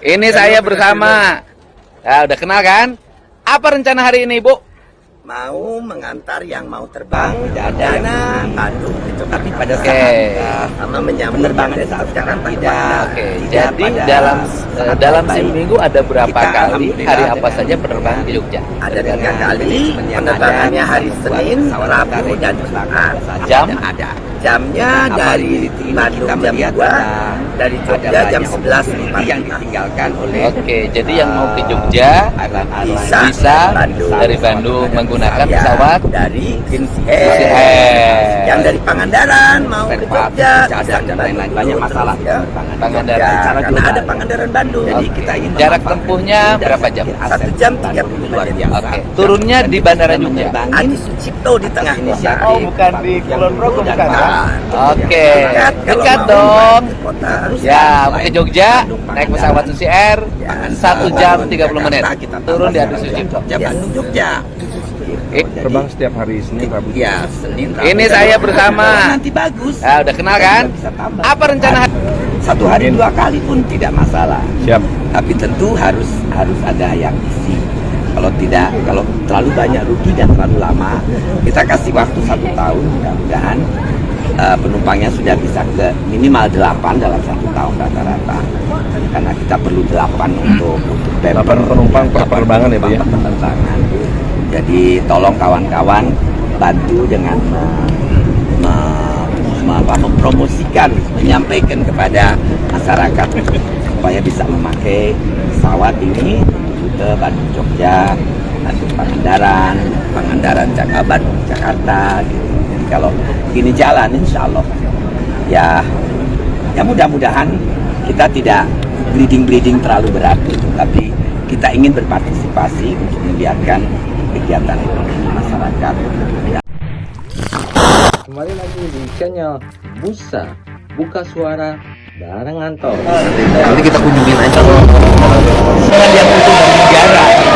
Ini saya bersama. Ya, udah kenal kan? Apa rencana hari ini, Bu? Mau mengantar yang mau terbang dari Bandung itu, tapi pada Oke. saat sama menyambut penerbangan Oke, tidak jadi pada dalam baik. seminggu ada berapa Kita kali alhamdulillah hari apa dengan saja penerbangan ke Jogja? Ada 3 kali penerbangannya hari Senin, Rabu, dan Jumat. Jam? Ada jamnya dari Bandung jam 2, dari Jogja jam 11 yang ditinggalkan oleh Oke, jadi yang mau ke Jogja bisa dari Bandung menggunakan pesawat dari Air. yang dari Pangandaran mau ke Jogja bisa ke Bandung. banyak masalah ya. Pangandaran. Karena ada Pangandaran Bandung. Jadi kita ingin Jarak tempuhnya berapa jam? 1 jam 35 menit. Oke, turunnya di Bandara Jogja. Adi Sucipto di tengah inisiatif. Oh, bukan di Kulon Progo, bukan ya? Oke, Dekat, kalau dekat mau dong. ke kota. Ya, mau ke Jogja, naik pesawat Susi Air, 1 jam 30 menit. Turun di Adi Sucipto. Jogja, Bandung, Jogja. Terbang setiap hari Senin, Rabu. Ya, Senin, Rabu. Ini saya bersama. Nanti bagus. Ya, udah kenal kan? Apa rencana? 1 hari 2 kali pun tidak masalah. Siap. Tapi tentu harus ada yang isi. Kalau terlalu banyak rugi dan terlalu lama, kita kasih waktu 1 tahun, mudah-mudahan penumpangnya sudah bisa ke minimal 8 dalam 1 tahun rata-rata. Karena kita perlu 8 untuk 8 penumpang per penerbangan ya, Bu, ya? penerbangan. Jadi tolong kawan-kawan bantu dengan mempromosikan, menyampaikan kepada masyarakat supaya bisa memakai pesawat ini rute Bandung Jogja, Bandung Pangandaran, Pangandaran Bandung Jakarta. Gitu. Jadi kalau ini jalan, insya Allah ya mudah-mudahan kita tidak bleeding terlalu berat, gitu. Tapi kita ingin berpartisipasi untuk membiarkan kegiatan ekonomi masyarakat. Kembali lagi di channel Busa Buka Suara bareng Anto. Nanti kita kunjungin aja yang utuh dari negara. Bukan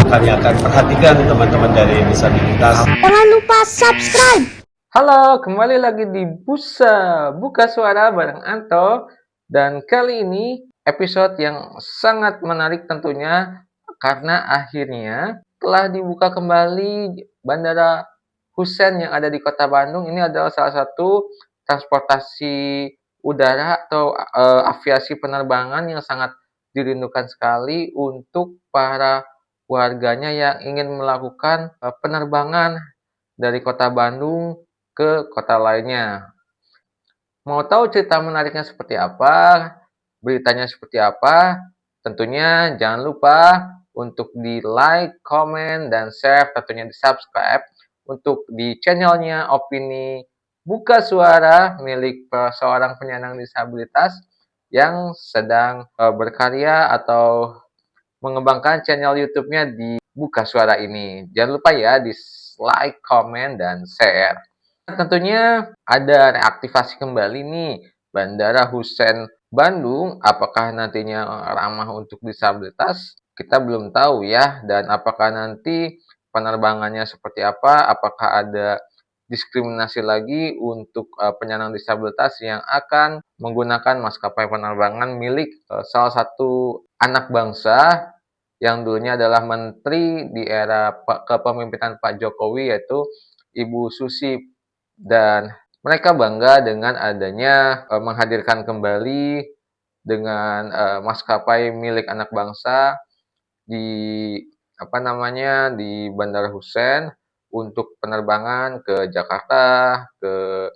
hanya Kami akan perhatikan teman-teman dari disabilitas. Jangan lupa subscribe. Halo, kembali lagi di Busa Buka Suara bareng Anto. Dan kali ini episode yang sangat menarik tentunya karena akhirnya telah dibuka kembali Bandara Hussein yang ada di Kota Bandung. Ini adalah salah satu transportasi udara atau aviasi penerbangan yang sangat dirindukan sekali untuk para warganya yang ingin melakukan penerbangan dari Kota Bandung ke kota lainnya. Mau tahu cerita menariknya seperti apa, beritanya seperti apa? Tentunya jangan lupa untuk di like, komen, dan share, tentunya di subscribe untuk di channelnya Opini Buka Suara milik seorang penyandang disabilitas yang sedang berkarya atau mengembangkan channel YouTube-nya di Buka Suara ini. Jangan lupa ya di like, komen, dan share. Tentunya ada reaktivasi kembali nih Bandara Hussein Bandung. Apakah nantinya ramah untuk disabilitas? Kita belum tahu ya. Dan apakah nanti penerbangannya seperti apa? Apakah ada diskriminasi lagi untuk penyandang disabilitas yang akan menggunakan maskapai penerbangan milik salah satu anak bangsa yang dulunya adalah menteri di era kepemimpinan Pak Jokowi, yaitu Ibu Susi. Dan mereka bangga dengan adanya menghadirkan kembali dengan maskapai milik anak bangsa di di Bandara Hussein untuk penerbangan ke Jakarta, ke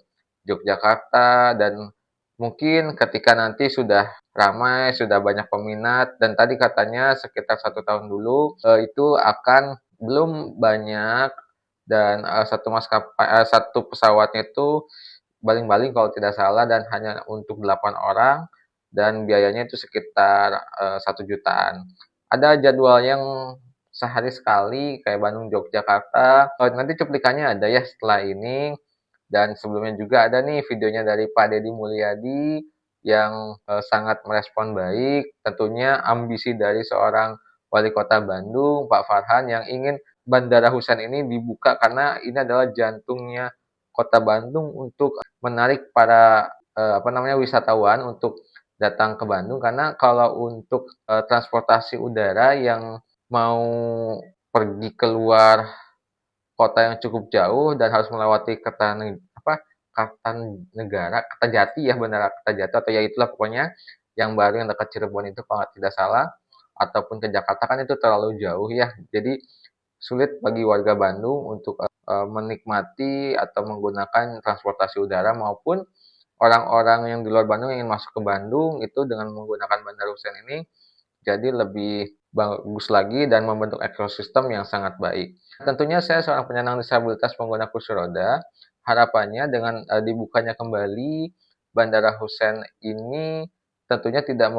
Yogyakarta, dan mungkin ketika nanti sudah ramai, sudah banyak peminat, dan tadi katanya sekitar 1 tahun dulu itu akan belum banyak. Dan satu pesawatnya itu baling-baling kalau tidak salah, dan hanya untuk 8 orang, dan biayanya itu sekitar 1 jutaan. Ada jadwal yang sehari sekali kayak Bandung Yogyakarta. Nanti cuplikannya ada ya setelah ini. Dan sebelumnya juga ada nih videonya dari Pak Deddy Mulyadi yang sangat merespon baik. Tentunya ambisi dari seorang wali kota Bandung, Pak Farhan, yang ingin Bandara Hussein ini dibuka karena ini adalah jantungnya Kota Bandung untuk menarik para wisatawan untuk datang ke Bandung, karena kalau untuk transportasi udara yang mau pergi keluar kota yang cukup jauh dan harus melewati Kartanegara, Kertajati ya, Bandara Kertajati, atau ya itulah pokoknya yang baru yang dekat Cirebon itu kalau tidak salah, ataupun ke Jakarta, kan itu terlalu jauh ya. Jadi sulit bagi warga Bandung untuk menikmati atau menggunakan transportasi udara, maupun orang-orang yang di luar Bandung yang ingin masuk ke Bandung itu dengan menggunakan Bandara Hussein ini jadi lebih bagus lagi dan membentuk ekosistem yang sangat baik. Tentunya saya seorang penyandang disabilitas pengguna kursi roda, harapannya dengan dibukanya kembali Bandara Hussein ini tentunya tidak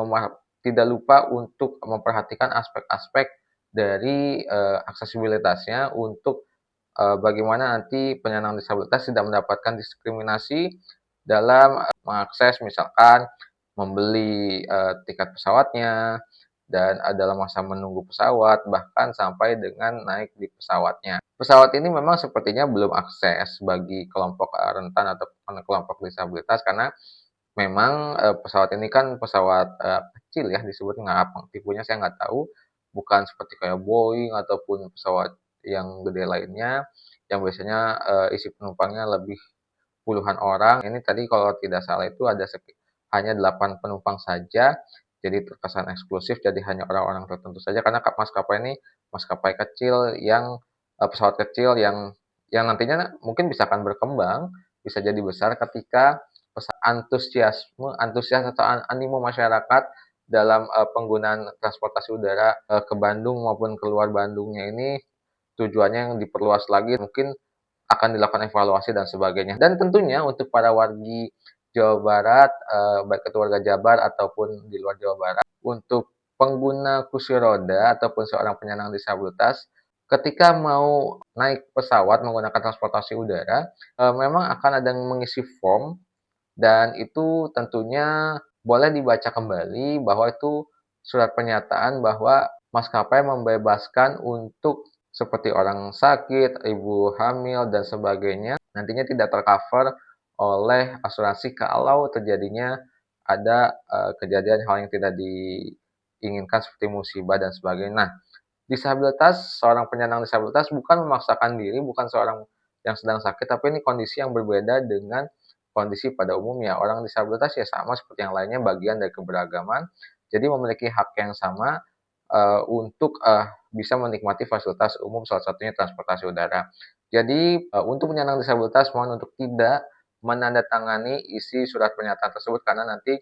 lupa untuk memperhatikan aspek-aspek dari aksesibilitasnya untuk bagaimana nanti penyandang disabilitas tidak mendapatkan diskriminasi dalam mengakses, misalkan membeli tiket pesawatnya, dan dalam masa menunggu pesawat, bahkan sampai dengan naik di pesawatnya. Pesawat ini memang sepertinya belum akses bagi kelompok rentan atau kelompok disabilitas, karena memang pesawat ini kan pesawat kecil ya, disebutnya apa tipenya saya nggak tahu, bukan seperti kayak Boeing ataupun pesawat yang gede lainnya yang biasanya isi penumpangnya lebih puluhan orang. Ini tadi kalau tidak salah itu ada hanya 8 penumpang saja, jadi terkesan eksklusif, jadi hanya orang-orang tertentu saja, karena maskapai ini maskapai kecil yang pesawat kecil yang nantinya mungkin bisa akan berkembang, bisa jadi besar ketika antusias atau animo masyarakat dalam penggunaan transportasi udara ke Bandung maupun keluar Bandungnya ini tujuannya yang diperluas lagi, mungkin akan dilakukan evaluasi dan sebagainya. Dan tentunya untuk para wargi Jawa Barat, baik itu warga Jabar ataupun di luar Jawa Barat, untuk pengguna kursi roda ataupun seorang penyandang disabilitas, ketika mau naik pesawat menggunakan transportasi udara, memang akan ada yang mengisi form, dan itu tentunya boleh dibaca kembali bahwa itu surat pernyataan bahwa maskapai membebaskan untuk seperti orang sakit, ibu hamil, dan sebagainya, nantinya tidak tercover oleh asuransi kalau terjadinya ada kejadian hal yang tidak diinginkan seperti musibah dan sebagainya. Nah, seorang penyandang disabilitas bukan memaksakan diri, bukan seorang yang sedang sakit, tapi ini kondisi yang berbeda dengan kondisi pada umumnya. Orang disabilitas ya sama seperti yang lainnya, bagian dari keberagaman, jadi memiliki hak yang sama untuk bisa menikmati fasilitas umum, salah satunya transportasi udara. Jadi untuk penyandang disabilitas mohon untuk tidak menandatangani isi surat pernyataan tersebut, karena nanti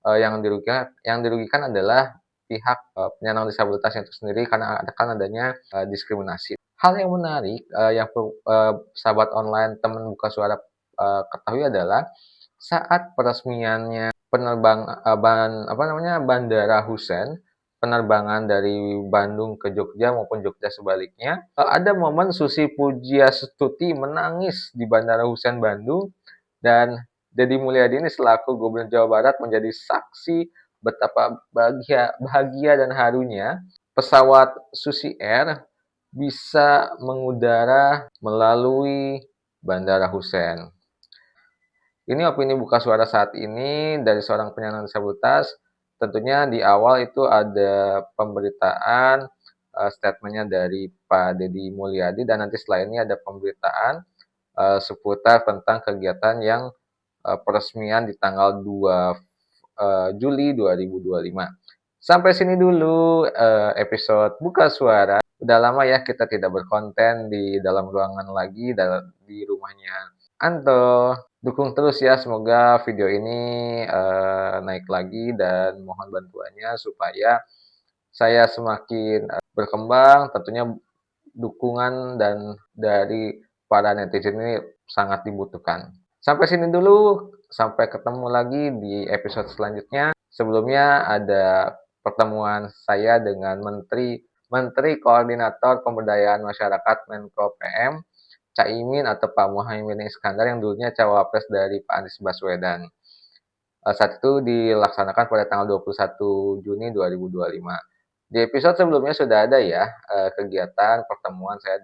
yang dirugikan adalah pihak penyandang disabilitas itu sendiri, karena akan adanya diskriminasi. Hal yang menarik yang sahabat online teman buka suara ketahui adalah saat peresmiannya Bandara Hussein, penerbangan dari Bandung ke Jogja maupun Jogja sebaliknya, ada momen Susi Pujiastuti menangis di Bandara Hussein Bandung, dan Deddy Mulyadi ini selaku Gubernur Jawa Barat menjadi saksi betapa bahagia dan harunya pesawat Susi Air bisa mengudara melalui Bandara Hussein. Ini opini buka suara saat ini dari seorang penyandang disabilitas. Tentunya di awal itu ada pemberitaan statementnya dari Pak Deddy Mulyadi, dan nanti setelah ini ada pemberitaan seputar tentang kegiatan yang peresmian di tanggal 2 Juli 2025. Sampai sini dulu episode Buka Suara. Udah lama ya kita tidak berkonten di dalam ruangan lagi, di rumahnya Anto. Dukung terus ya, semoga video ini naik lagi, dan mohon bantuannya supaya saya semakin berkembang. Tentunya dukungan dan dari para netizen ini sangat dibutuhkan. Sampai sini dulu, sampai ketemu lagi di episode selanjutnya. Sebelumnya ada pertemuan saya dengan Menteri Koordinator Pemberdayaan Masyarakat Menko PM, Caimin atau Pak Muhaimin Iskandar, yang dulunya cawapres dari Pak Anies Baswedan. Saat itu dilaksanakan pada tanggal 21 Juni 2025. Di episode sebelumnya sudah ada ya kegiatan pertemuan saya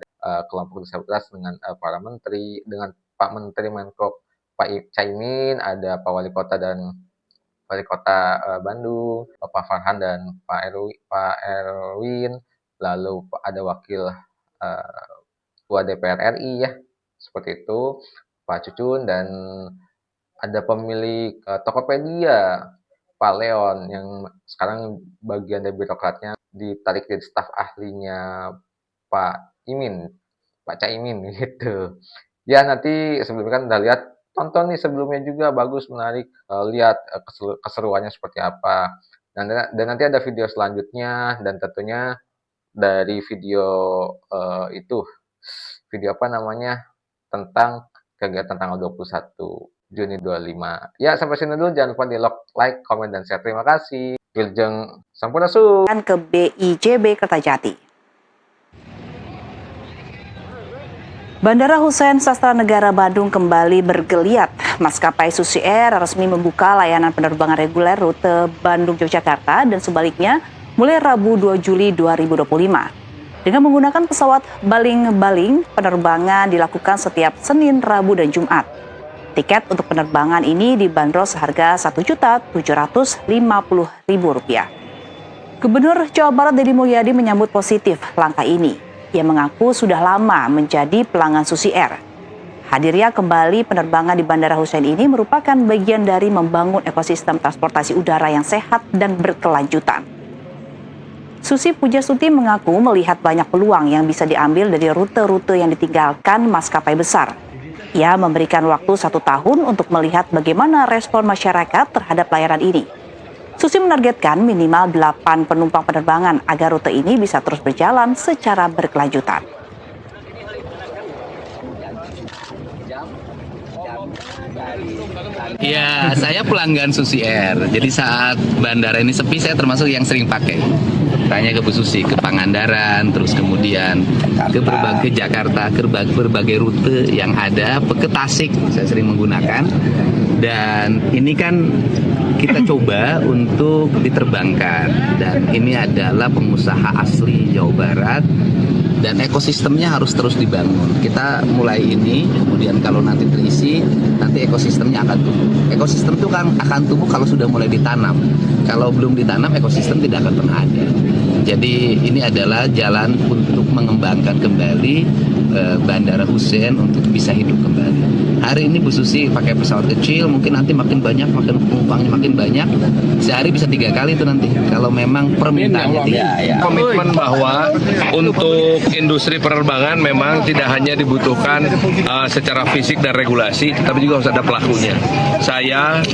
kelompok disabilitas dengan para menteri, dengan Pak Menteri Menko Pak Caimin, ada Pak Wali Kota dan Wali Kota Bandung, Pak Farhan dan Pak Erwin, lalu ada Wakil Ketua DPR RI ya, seperti itu, Pak Cucun, dan ada pemilik Tokopedia, Pak Leon, yang sekarang bagian dari birokratnya ditarik jadi staf ahlinya Pak Caimin gitu. Ya nanti sebelumnya kan udah lihat, tonton nih sebelumnya juga, bagus, menarik, lihat keseruannya seperti apa. Dan nanti ada video selanjutnya, dan tentunya dari video itu, video apa namanya, tentang kegiatan tanggal 21 Juni 25. Ya, sampai sini dulu. Jangan lupa di like, komen, dan share. Terima kasih. Wilujeng Sampurasun. Ke BIJB Kertajati. Bandara Hussein Sastra Negara Bandung kembali bergeliat. Maskapai Susi Air resmi membuka layanan penerbangan reguler rute Bandung-Yogyakarta dan sebaliknya mulai Rabu 2 Juli 2025. Dengan menggunakan pesawat baling-baling, penerbangan dilakukan setiap Senin, Rabu, dan Jumat. Tiket untuk penerbangan ini dibanderol seharga Rp1.750.000. Gubernur Jawa Barat Deddy Mulyadi menyambut positif langkah ini. Ia mengaku sudah lama menjadi pelanggan Susi Air. Hadirnya kembali penerbangan di Bandara Hussein ini merupakan bagian dari membangun ekosistem transportasi udara yang sehat dan berkelanjutan. Susi Pujastuti mengaku melihat banyak peluang yang bisa diambil dari rute-rute yang ditinggalkan maskapai besar. Ia memberikan waktu 1 tahun untuk melihat bagaimana respon masyarakat terhadap layanan ini. Susi menargetkan minimal 8 penumpang penerbangan agar rute ini bisa terus berjalan secara berkelanjutan. Ya, saya pelanggan Susi Air. Jadi saat bandara ini sepi, saya termasuk yang sering pakai. Tanya ke Bu Susi, ke Pangandaran, terus kemudian ke Jakarta, ke berbagai rute yang ada, ke Tasik saya sering menggunakan. Dan ini kan kita coba untuk diterbangkan. Dan ini adalah pengusaha asli Jawa Barat. Dan ekosistemnya harus terus dibangun. Kita mulai ini, kemudian kalau nanti terisi, nanti ekosistemnya akan tumbuh. Ekosistem itu kan akan tumbuh kalau sudah mulai ditanam. Kalau belum ditanam, ekosistem tidak akan pernah ada. Jadi ini adalah jalan untuk mengembangkan kembali Bandara Hussein untuk bisa hidup kembali. Hari ini Bu Susi pakai pesawat kecil, mungkin nanti makin banyak, makin penumpangnya makin banyak. Sehari bisa 3 kali itu nanti, kalau memang permintaannya tinggi. Komitmen bahwa untuk industri penerbangan memang tidak hanya dibutuhkan secara fisik dan regulasi, tapi juga harus ada pelakunya. Saya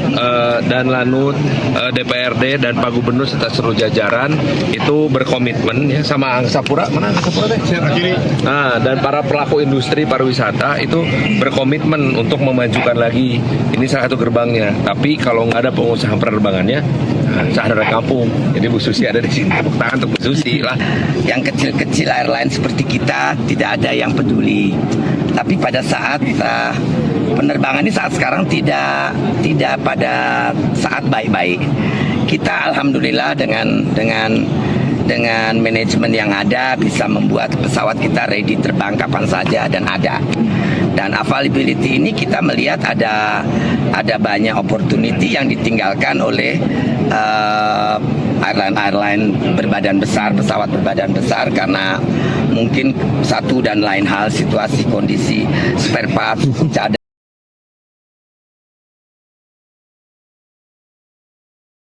dan Lanut, DPRD dan Pak Gubernur serta seluruh jajaran itu berkomitmen ya sama Angkasa Pura, mana Angkasa Pura deh? Nah, dan para pelaku industri pariwisata itu berkomitmen untuk memajukan lagi. Ini salah satu gerbangnya. Tapi kalau nggak ada pengusaha penerbangannya, saya ada kampung. Jadi Bu Susi ada di sini. Tepuk tangan untuk Bu Susi lah. Yang kecil-kecil airline seperti kita tidak ada yang peduli. Tapi pada saat penerbangan ini saat sekarang tidak pada saat baik-baik. Kita alhamdulillah dengan manajemen yang ada bisa membuat pesawat kita ready terbang kapan saja dan ada. Dan availability ini kita melihat ada banyak opportunity yang ditinggalkan oleh airline berbadan besar, pesawat berbadan besar, karena mungkin satu dan lain hal situasi kondisi spare part